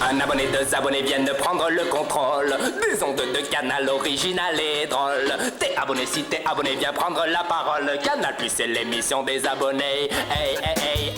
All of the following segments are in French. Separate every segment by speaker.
Speaker 1: Un abonné, deux abonnés viennent de prendre le contrôle des ondes de Canal original et drôle. T'es abonné, si t'es abonné, viens prendre la parole. Canal Plus, c'est l'émission des abonnés. Hey, hey, hey.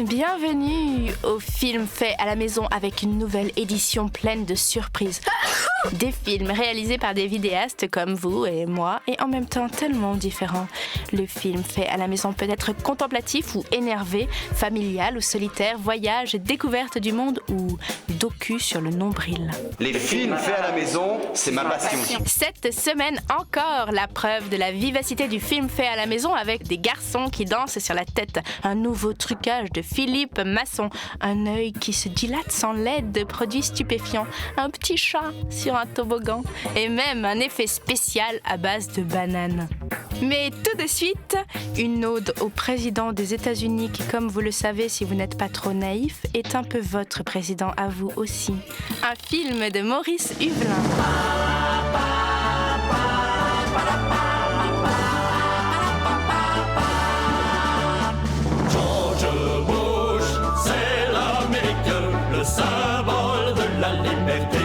Speaker 2: Bienvenue au film fait à la maison avec une nouvelle édition pleine de surprises. Des films réalisés par des vidéastes comme vous et moi et en même temps tellement différents. Le film fait à la maison peut être contemplatif ou énervé, familial ou solitaire, voyage, découverte du monde ou docu sur le nombril.
Speaker 3: Les films faits à la maison, c'est ma passion.
Speaker 2: Cette semaine encore, la preuve de la vivacité du film fait à la maison avec des garçons qui dansent sur la tête, un nouveau trucage de Philippe Masson, un œil qui se dilate sans l'aide de produits stupéfiants, un petit chat sur un toboggan et même un effet spécial à base de bananes. Mais tout de suite, une ode au président des États-Unis qui, comme vous le savez si vous n'êtes pas trop naïf, est un peu votre président à vous aussi. Un film de Maurice Huvelin.
Speaker 4: George Bush, c'est l'Amérique, le symbole de la liberté.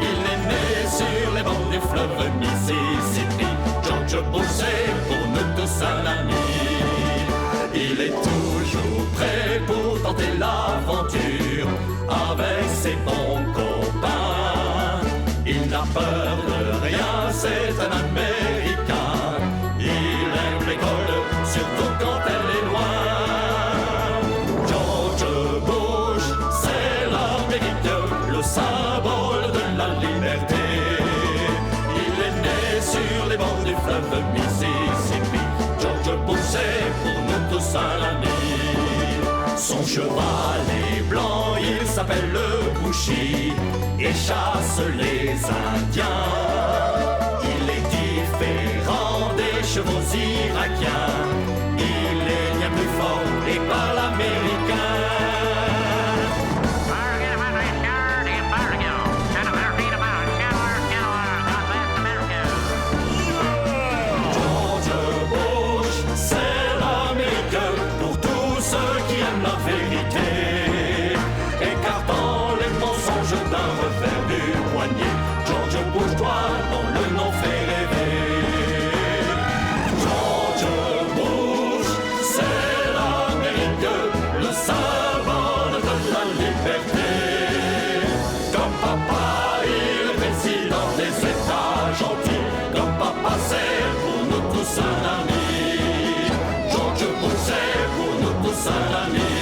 Speaker 4: Il est né sur les bords du fleuve Mississippi. George Bush, c'est pour nous tous un ami. Il est toujours prêt pour tenter l'aventure avec ses bons copains. Il n'a peur de rien, c'est un Américain. Il aime l'école, surtout quand elle est loin. George Bush, c'est l'Amérique, le symbole de la liberté. Il est né sur les bords du fleuve Mississippi. George Bush, c'est pour nous tous un ami. Son cheval est blanc, il s'appelle le Bushy et chasse les Indiens. Il est différent des chevaux irakiens. Il est bien plus fort et pas l'américain. George Bush, toi, dont le nom fait rêver. George Bush, c'est l'Amérique, le symbole de la liberté. Comme papa, il est président des États gentils. Comme papa, c'est pour nous tous un ami. George Bush, c'est pour nous tous un ami.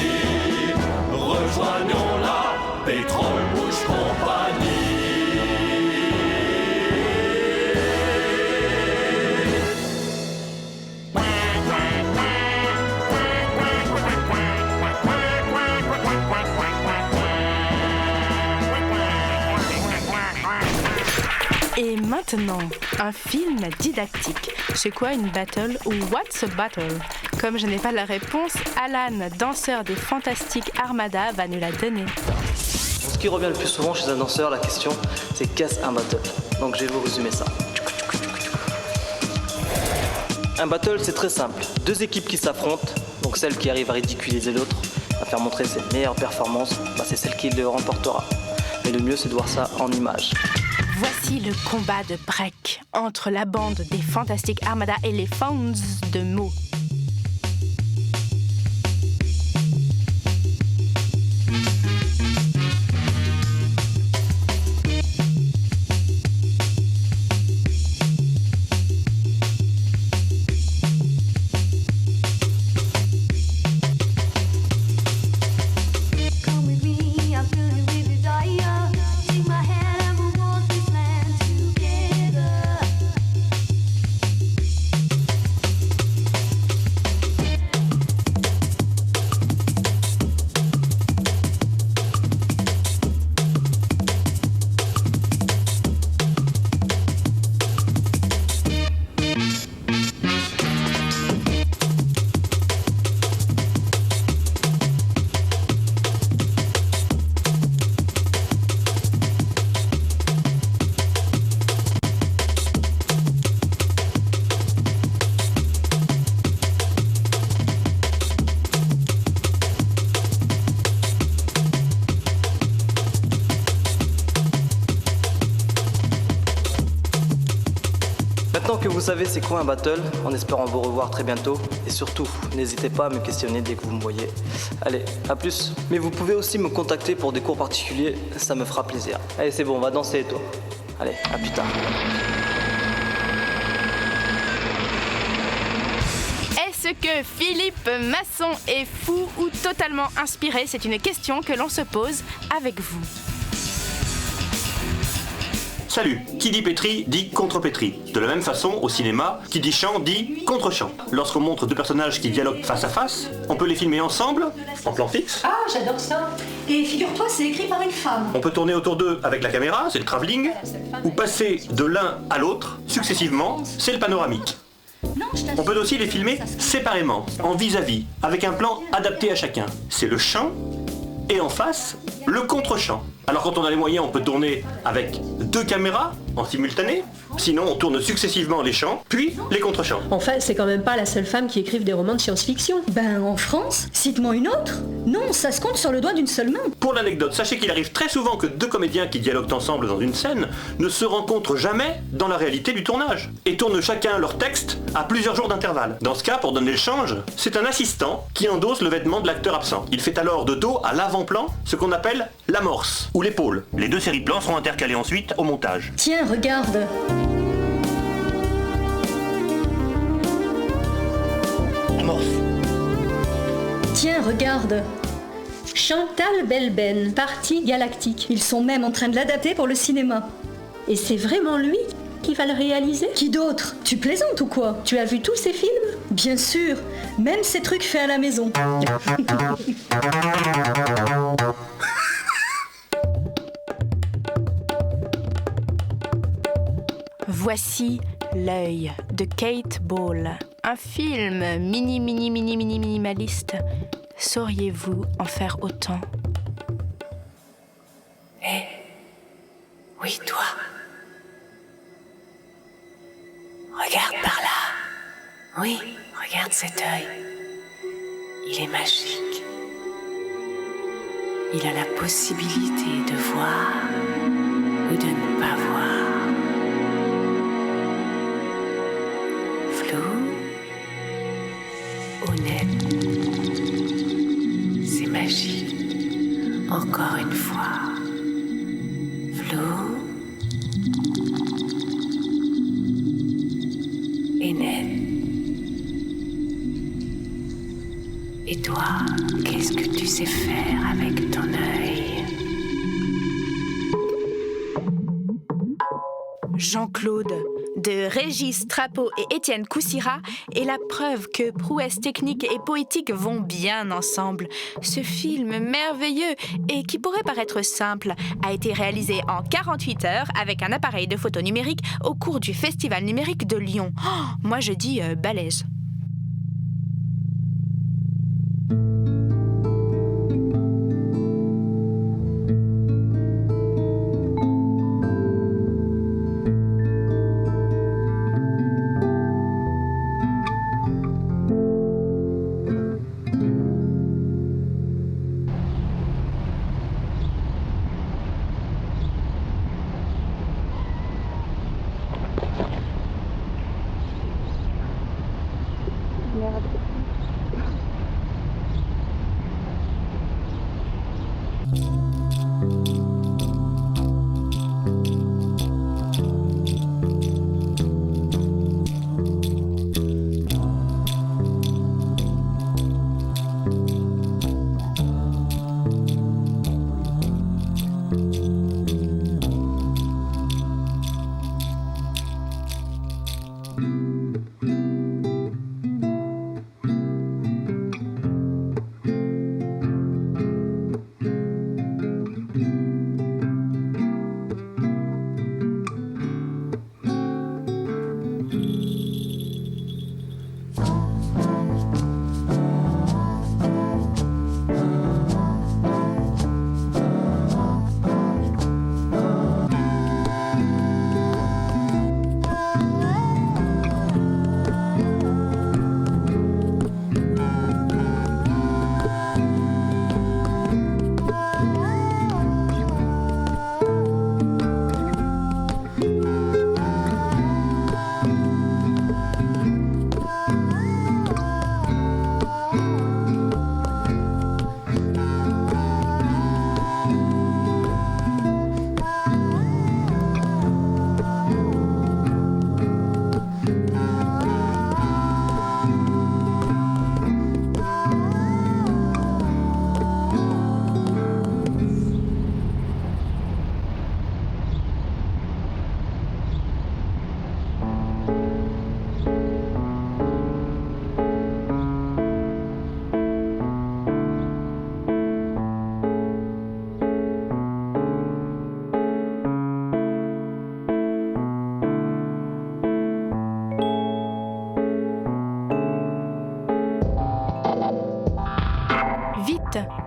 Speaker 4: Rejoignons la Pétrole Bush Compagnie.
Speaker 2: Et maintenant, un film didactique. C'est quoi une battle ou what's a battle? Comme je n'ai pas la réponse, Alan, danseur des Fantastiques Armada, va nous la donner.
Speaker 5: Ce qui revient le plus souvent chez un danseur, la question, c'est qu'est-ce un battle? Donc je vais vous résumer ça. Un battle, c'est très simple. Deux équipes qui s'affrontent, donc celle qui arrive à ridiculiser l'autre, à faire montrer ses meilleures performances, c'est celle qui le remportera. Mais le mieux, c'est de voir ça en images.
Speaker 2: Voici le combat de break entre la bande des Fantastiques Armada et les Fonz de Meaux.
Speaker 5: Maintenant que vous savez c'est quoi un battle, en espérant vous revoir très bientôt, et surtout, n'hésitez pas à me questionner dès que vous me voyez. Allez, à plus. Mais vous pouvez aussi me contacter pour des cours particuliers, ça me fera plaisir. Allez, c'est bon, on va danser toi. Allez, à plus tard.
Speaker 2: Est-ce que Philippe Masson est fou ou totalement inspiré? C'est une question que l'on se pose avec vous.
Speaker 6: Salut, qui dit pétri dit contre-pétri. De la même façon, au cinéma, qui dit chant dit contre-chant. Lorsqu'on montre deux personnages qui dialoguent face à face, on peut les filmer ensemble, en plan fixe.
Speaker 7: Ah, j'adore ça. Et figure-toi, c'est écrit par une femme.
Speaker 6: On peut tourner autour d'eux avec la caméra, c'est le travelling, ou passer de l'un à l'autre, successivement, c'est le panoramique.
Speaker 7: Non, je t'assure.
Speaker 6: On peut aussi les filmer séparément, en vis-à-vis, avec un plan adapté à chacun. C'est le chant, et en face, le contre-chant. Alors quand on a les moyens, on peut tourner avec deux caméras en simultané. Sinon, on tourne successivement les chants, puis les contre-chants.
Speaker 8: Enfin, c'est quand même pas la seule femme qui écrive des romans de science-fiction.
Speaker 7: Ben, en France, cite-moi une autre. Non, ça se compte sur le doigt d'une seule main.
Speaker 6: Pour l'anecdote, sachez qu'il arrive très souvent que deux comédiens qui dialoguent ensemble dans une scène ne se rencontrent jamais dans la réalité du tournage et tournent chacun leur texte à plusieurs jours d'intervalle. Dans ce cas, pour donner le change, c'est un assistant qui endosse le vêtement de l'acteur absent. Il fait alors de dos à l'avant-plan ce qu'on appelle l'amorce ou l'épaule. Les deux séries de plans seront intercalées ensuite au montage.
Speaker 7: Tiens, regarde.
Speaker 6: Amorce.
Speaker 7: Tiens, regarde.
Speaker 8: Chantal Belben, Partie Galactique.
Speaker 7: Ils sont même en train de l'adapter pour le cinéma.
Speaker 8: Et c'est vraiment lui qui va le réaliser?
Speaker 7: Qui d'autre? Tu plaisantes ou quoi?
Speaker 8: Tu as vu tous ces films?
Speaker 7: Bien sûr, même ces trucs faits à la maison.
Speaker 2: Voici L'œil de Kate Ball, un film minimaliste. Sauriez-vous en faire autant?
Speaker 9: Oui, toi. Regarde par là. Oui, regarde cet œil. Il est magique. Il a la possibilité de voir ou de ne pas voir. Flou ou net. C'est magique. Encore une fois. Flou et net. Et toi, qu'est-ce que tu sais faire avec ton œil?
Speaker 2: Jean-Claude, de Régis Trapeau et Étienne Coussira, est la preuve que prouesses techniques et poétiques vont bien ensemble. Ce film merveilleux et qui pourrait paraître simple a été réalisé en 48 heures avec un appareil de photo numérique au cours du Festival numérique de Lyon. Oh, moi je dis balèze.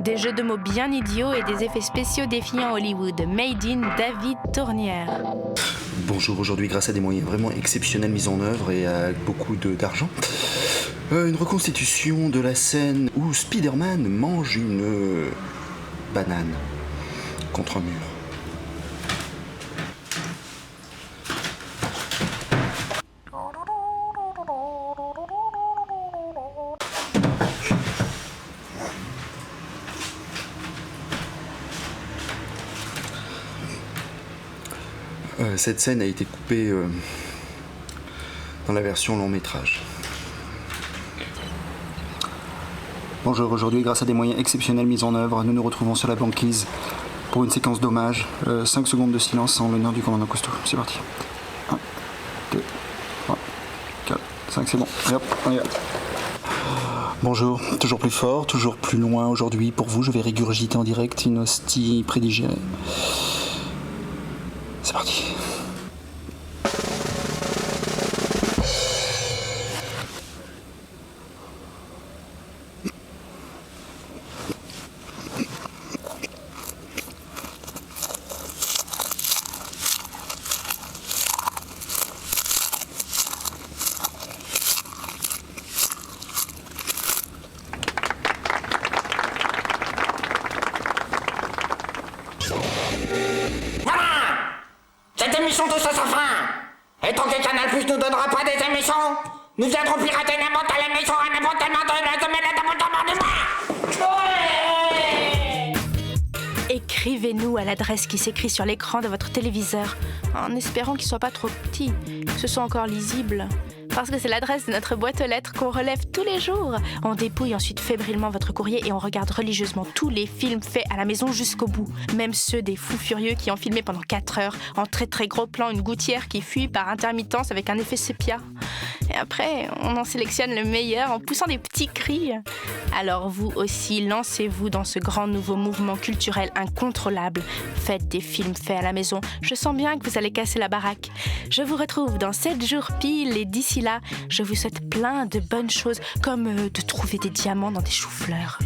Speaker 2: Des jeux de mots bien idiots et des effets spéciaux défiant Hollywood. Made in David Tournière.
Speaker 10: Bonjour, aujourd'hui grâce à des moyens vraiment exceptionnels mis en œuvre et à beaucoup d'argent, une reconstitution de la scène où Spider-Man mange une banane contre un mur. Cette scène a été coupée dans la version long métrage. Bonjour, aujourd'hui grâce à des moyens exceptionnels mis en œuvre, nous nous retrouvons sur la banquise pour une séquence d'hommage. 5 secondes de silence en l'honneur du commandant Cousteau. C'est parti. 1, 2, 3, 4, 5, c'est bon. Et hop, on y va. Bonjour, toujours plus fort, toujours plus loin aujourd'hui. Pour vous, je vais régurgiter en direct une hostie prédigérée. C'est parti.
Speaker 11: Cette émission touche à sa fin. Et tant que Canal Plus nous donnera pas des émissions, nous viendrons pirater n'importe quelle émission à n'importe quel moment de la semaine et n'importe quel moment du mois.
Speaker 2: Écrivez-nous à l'adresse qui s'écrit sur l'écran de votre téléviseur, en espérant qu'il soit pas trop petit, que ce soit encore lisible. Parce que c'est l'adresse de notre boîte aux lettres qu'on relève tous les jours. On dépouille ensuite fébrilement votre courrier et on regarde religieusement tous les films faits à la maison jusqu'au bout. Même ceux des fous furieux qui ont filmé pendant 4 heures, en très très gros plan, une gouttière qui fuit par intermittence avec un effet sépia. Et après, on en sélectionne le meilleur en poussant des petits cris. Alors vous aussi, lancez-vous dans ce grand nouveau mouvement culturel incontrôlable. Faites des films faits à la maison. Je sens bien que vous allez casser la baraque. Je vous retrouve dans 7 jours pile et d'ici là, je vous souhaite plein de bonnes choses, comme de trouver des diamants dans des choux-fleurs.